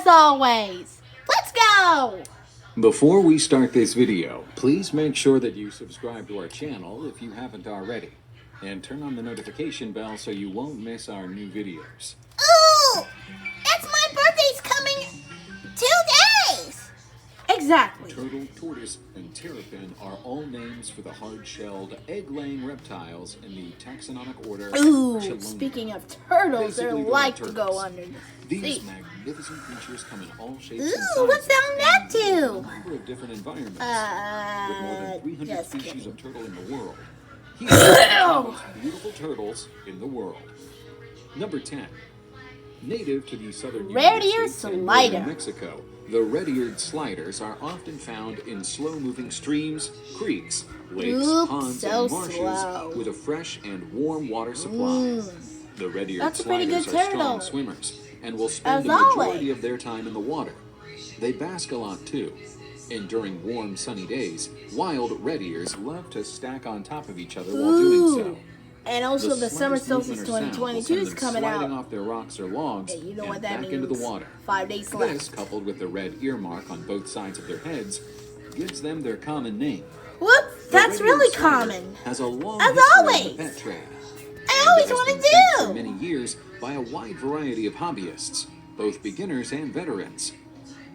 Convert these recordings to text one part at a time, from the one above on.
Always. Let's go! Before we start this video, please make sure that you subscribe to our channel if you haven't already, and turn on the notification bell so you won't miss our new videos. Ooh! That's my birthday's coming 2 days! Exactly. Turtle, tortoise, and terrapin are all names for the hard-shelled, egg-laying reptiles in the taxonomic order Ooh, speaking of turtles, they like to go under the sea. These magnificent creatures come in all shapes Ooh, and sizes. what's down that do? A number of different environments. With more than 300 species of turtle in the world. Here are the most beautiful turtles in the world. Number 10. Native to the southern United States and northern Mexico, the red-eared sliders are often found in slow-moving streams, creeks, lakes, ponds, and marshes with a fresh and warm water supply. The red-eared sliders are strong swimmers and will spend the majority of their time in the water. They bask a lot too, and during warm, sunny days, wild red-ears love to stack on top of each other while doing so. And also the Summer Solstice 2022 is coming out. Sliding off their rocks or logs you know what and that back means. into the water. 5 days left. This, coupled with the red ear mark on both sides of their heads, gives them their common name. Whoops, that's really common. Has a long as always. In the pet trade. I always want to do. For many years by a wide variety of hobbyists, both beginners and veterans.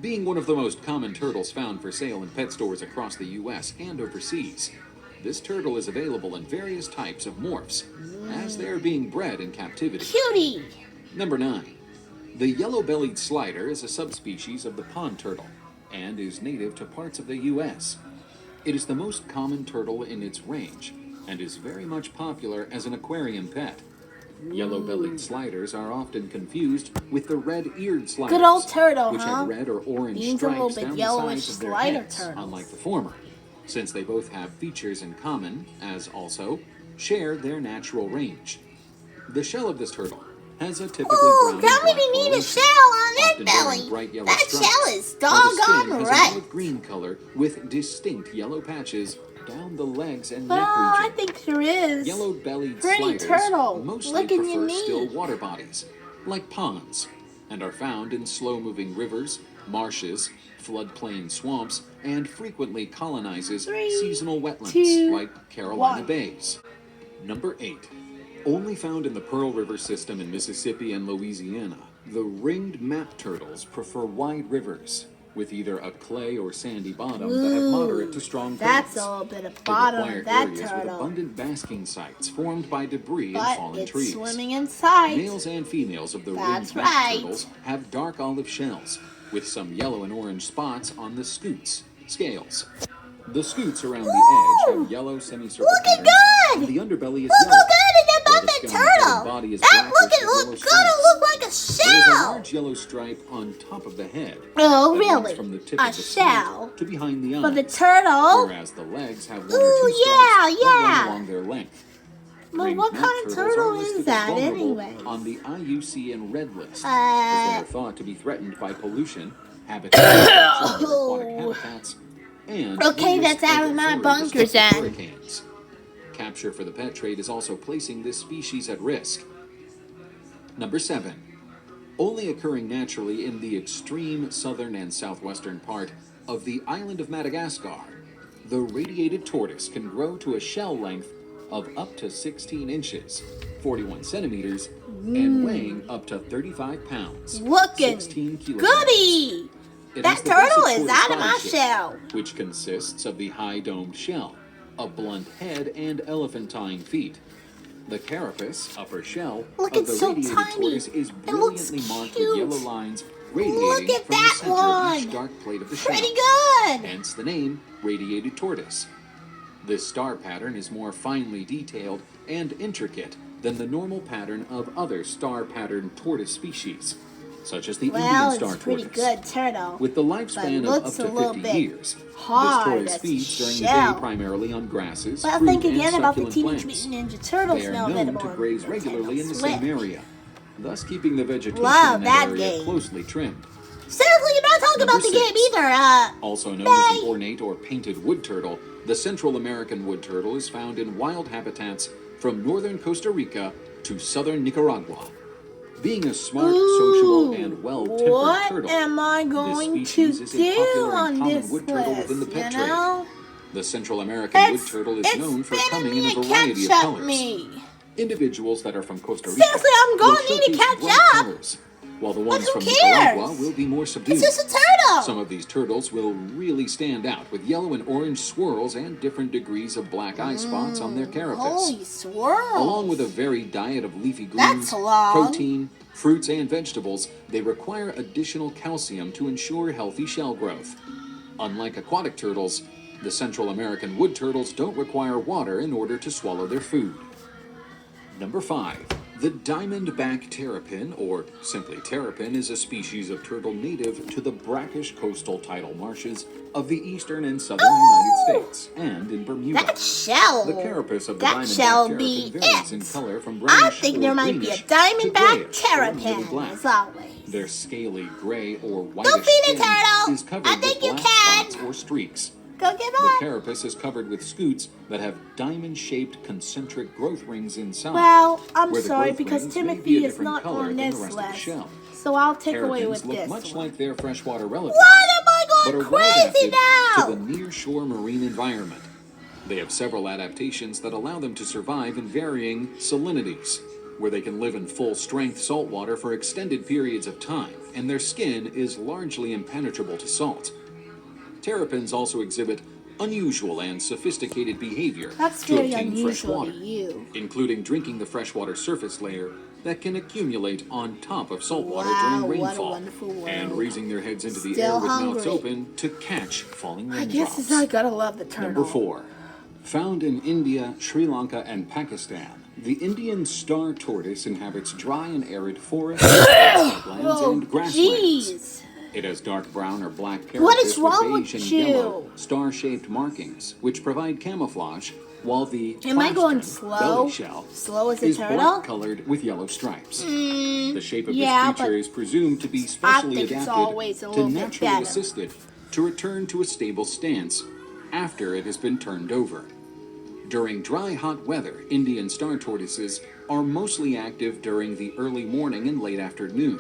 Being one of the most common turtles found for sale in pet stores across the U.S. and overseas, this turtle is available in various types of morphs, as they are being bred in captivity. Cutie! Number 9. The yellow-bellied slider is a subspecies of the pond turtle, and is native to parts of the U.S. It is the most common turtle in its range, and is very much popular as an aquarium pet. Yellow-bellied sliders are often confused with the red-eared sliders, good old turtle, which have red or orange stripes down the sides of their heads, unlike the former, since they both have features in common, as also share their natural range. The shell of this turtle has a typically brown how many need a shell on their belly? That shell is doggone right. Has a green color with distinct yellow patches down the legs and neck region. I think there is. Yellow-bellied sliders mostly prefer still water bodies, like ponds, and are found in slow-moving rivers, marshes, floodplain swamps, and frequently colonizes seasonal wetlands like Carolina bays. Number 8. Only found in the Pearl River system in Mississippi and Louisiana, the ringed map turtles prefer wide rivers with either a clay or sandy bottom that have moderate to strong currents. That's a little bit of bottom of that areas turtle. With abundant basking sites formed by debris and fallen trees. Swimming inside. Males and females of the ringed map turtles have dark olive shells, with some yellow and orange spots on the scales. The scutes around the edge have yellow semicircle patterns. Good! The underbelly is look yellow. Good about that turtle. That look good. It look like a shell. There's a large yellow stripe on top of the head. Oh, really? From the tip a of the shell to behind the eyes. for the turtle. Whereas the legs have one or two stripes that run along their length. Well, what kind of turtle is that anyway? On the IUCN Red List, as they are thought to be threatened by pollution, habitat aquatic habitats, and Okay, that's out of my bunkers then. Hurricanes. Capture for the pet trade is also placing this species at risk. Number 7. Only occurring naturally in the extreme southern and southwestern part of the island of Madagascar, the radiated tortoise can grow to a shell length of up to 16 inches, 41 centimeters, and weighing up to 35 pounds, Looking 16 kilograms. Goody! That turtle is out of my shell. Which consists of the high-domed shell, a blunt head, and elephantine feet. The carapace, upper shell, Look, of it's the so radiated tiny. tortoise is It looks brilliantly marked cute. with yellow lines radiating Look at from the that center of each one. dark plate of the Pretty shell. good. Hence the name radiated tortoise. This star pattern is more finely detailed and intricate than the normal pattern of other star-patterned tortoise species, such as the Well, Indian star it's pretty tortoise. good turtle. With the lifespan of up looks to a little 50 bit years, hard this tortoise as feeds during shell. the day primarily on grasses, But fruit, think and again about the succulent Teenage plants. Mutant Ninja Turtles They are now known that to are graze on regularly in the Nintendo same Switch. area, thus keeping the vegetation Love in that that area game. closely trimmed. Seriously, you're not talking Number about the 6. game either. Also known as the ornate or painted wood turtle, the Central American wood turtle is found in wild habitats from northern Costa Rica to southern Nicaragua. Being a smart, sociable, and well-tempered what turtle, am I going this to species is do a popular on and common this wood turtle within the list, pet you trade. know? The Central American wood turtle is It's known for spinning coming in me a and variety of catch up colors. me. Individuals that are from Costa Rica Seriously, I'm will gonna need to showcase catch bright up. colors, while the ones who from cares? Nicaragua will be more subdued. It's just a turtle. Some of these turtles will really stand out with yellow and orange swirls and different degrees of black eye spots on their carapace. Holy swirls. Along with a varied diet of leafy That's greens, long. protein, fruits, and vegetables, they require additional calcium to ensure healthy shell growth. Unlike aquatic turtles, the Central American wood turtles don't require water in order to swallow their food. Number 5. The diamondback terrapin, or simply terrapin, is a species of turtle native to the brackish coastal tidal marshes of the eastern and southern United States and in Bermuda. That shell. The carapace of the That diamondback shall terrapin be varies it. in color from I brownish think or there might be a greenish to diamondback grayish or nearly terrapin, black. as always. Their scaly gray or whitish Go feed it, skin turtle. is covered I with think you black can. spots or streaks. Go get The back. carapace is covered with scutes that have diamond-shaped concentric growth rings inside. Well, I'm where the sorry growth because rings may be Timothy a is different not color on than the this rest of the list. shell. So I'll take away Terrapins with look this much one. like their freshwater relatives, What am I but going are well crazy adapted now? to the near-shore marine environment. They have several adaptations that allow them to survive in varying salinities, where they can live in full-strength saltwater for extended periods of time, and their skin is largely impenetrable to salt. Terrapins also exhibit unusual and sophisticated behavior That's to very obtain fresh unusual water, to you. including drinking the freshwater surface layer that can accumulate on top of saltwater Wow, during what a rainfall, wonderful world. and raising their heads into the Still air with mouths hungry. open to catch falling I raindrops. guess I gotta love the turtle. Number 4. Found in India, Sri Lanka, and Pakistan, the Indian star tortoise inhabits dry and arid forests, wetlands, Oh, and grasslands. jeez. It has dark brown or black carapace What is wrong with beige with and you? yellow star-shaped markings, which provide camouflage, while the Am I going plastron, slow? belly shell, Slow as a is turtle? black-colored with yellow stripes. The shape of yeah, this creature but is presumed to be specially think it's adapted always a to little bit naturally better. assisted to return to a stable stance after it has been turned over. During dry, hot weather, Indian star tortoises are mostly active during the early morning and late afternoon.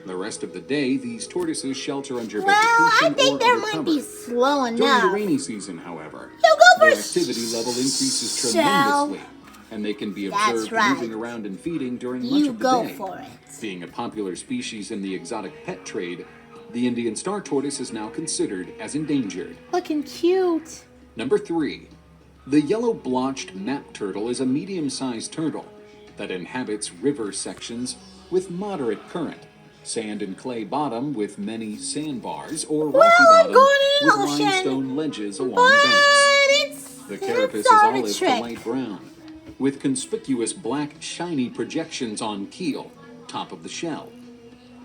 The rest of the day, these tortoises shelter under Well, I vegetation think or there under might cover. be slow During the enough. rainy season, however, He'll go their for activity level increases shell. tremendously, and they can be That's observed right. moving around and feeding during much You of the go day. for it. Being a popular species in the exotic pet trade, the Indian star tortoise is now considered as endangered. Looking cute. Number 3. The yellow-blotched map turtle is a medium-sized turtle that inhabits river sections with moderate current, sand and clay bottom with many sandbars, or rocky Well, I'm bottom going in with an ocean, limestone ledges along but banks. The it's carapace is all a olive to trick. light brown, with conspicuous black shiny projections on keel, top of the shell.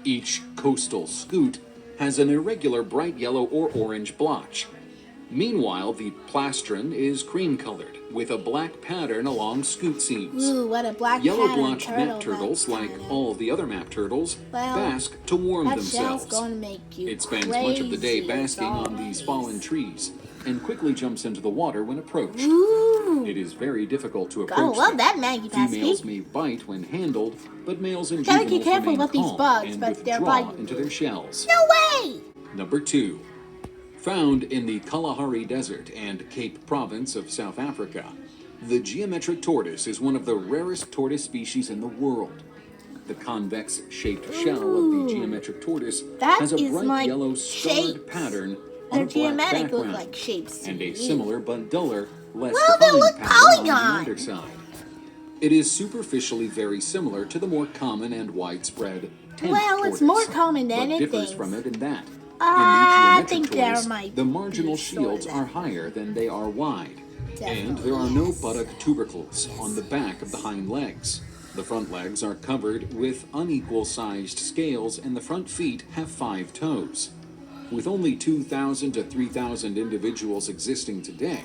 Each coastal scoot has an irregular bright yellow or orange blotch. Meanwhile, the plastron is cream-colored, with a black pattern along scoot seams. Ooh, what a black Yellow-blotched pattern map turtle. turtles, That's like kinda- all the other map turtles, Well, bask to warm that shell's themselves. gonna make you It spends much of the day crazy, basking as on these always. fallen trees, and quickly jumps into the water when approached. Ooh. It is very difficult to approach. Gotta love that, Maggie Pesky. Females may bite when handled, but males and Gotta juveniles be careful remain with these calm bugs, and but they're withdraw biting into you. their shells. No way! Number 2. Found in the Kalahari Desert and Cape Province of South Africa, the geometric tortoise is one of the rarest tortoise species in the world. The convex-shaped shell of the geometric tortoise has a bright yellow starred pattern on a black background, like shapes and a similar but duller, less they defined look pattern on the polygon. underside. It is superficially very similar to the more common and widespread tent Well, it's tortoise, more common than but it differs thinks. from it in that. I In the think geometric there tortoise, might the marginal be sort of shields that. are higher than they are wide, and Definitely, there are no yes. buttock tubercles on the back of the hind legs. The front legs are covered with unequal-sized scales, and the front feet have 5 toes. With only 2,000 to 3,000 individuals existing today,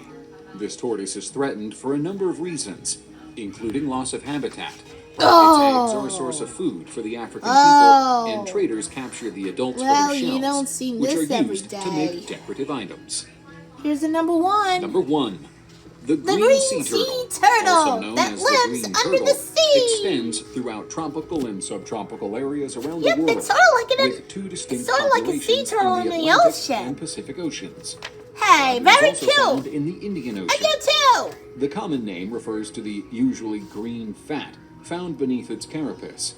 this tortoise is threatened for a number of reasons, including loss of habitat. Its eggs are a source of food for the African people, and traders capture the adults for their you shells, don't see which this are every used to day. make decorative items. Here's the number 1. Number 1. The green sea sea turtle, turtle also known that as lives the green under turtle, the sea. extends throughout tropical and subtropical areas around the Yep, world, it's sort of like with 2 distinct sort of like a sea populations turtle in in the the Atlantic ocean. and Pacific Oceans. Hey, It is very also cute. found in the Indian Ocean. I do too. The common name refers to the usually green fat found beneath its carapace,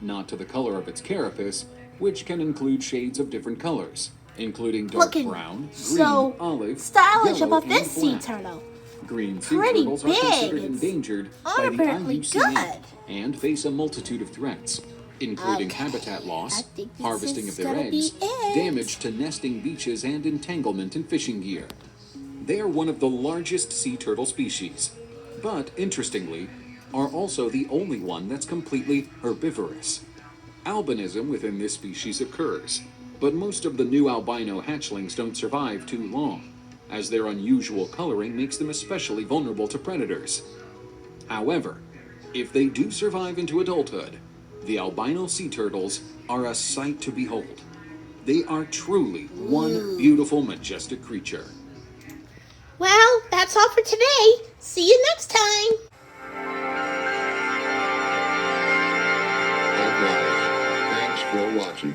not to the color of its carapace, which can include shades of different colors, including dark Looking brown, green, so olive, stylish yellow, about this and sea black. turtle. Green sea Pretty turtles are big. considered It's endangered by the unapparently IUCN good. and face a multitude of threats, including Okay, habitat loss, I think this harvesting is of their gonna be eggs, it. damage to nesting beaches, and entanglement in fishing gear. They are one of the largest sea turtle species, but interestingly, are also the only one that's completely herbivorous. Albinism within this species occurs, but most of the new albino hatchlings don't survive too long, as their unusual coloring makes them especially vulnerable to predators. However, if they do survive into adulthood, the albino sea turtles are a sight to behold. They are truly one beautiful, majestic creature. Well, that's all for today. See you next time. Alright, thanks for watching.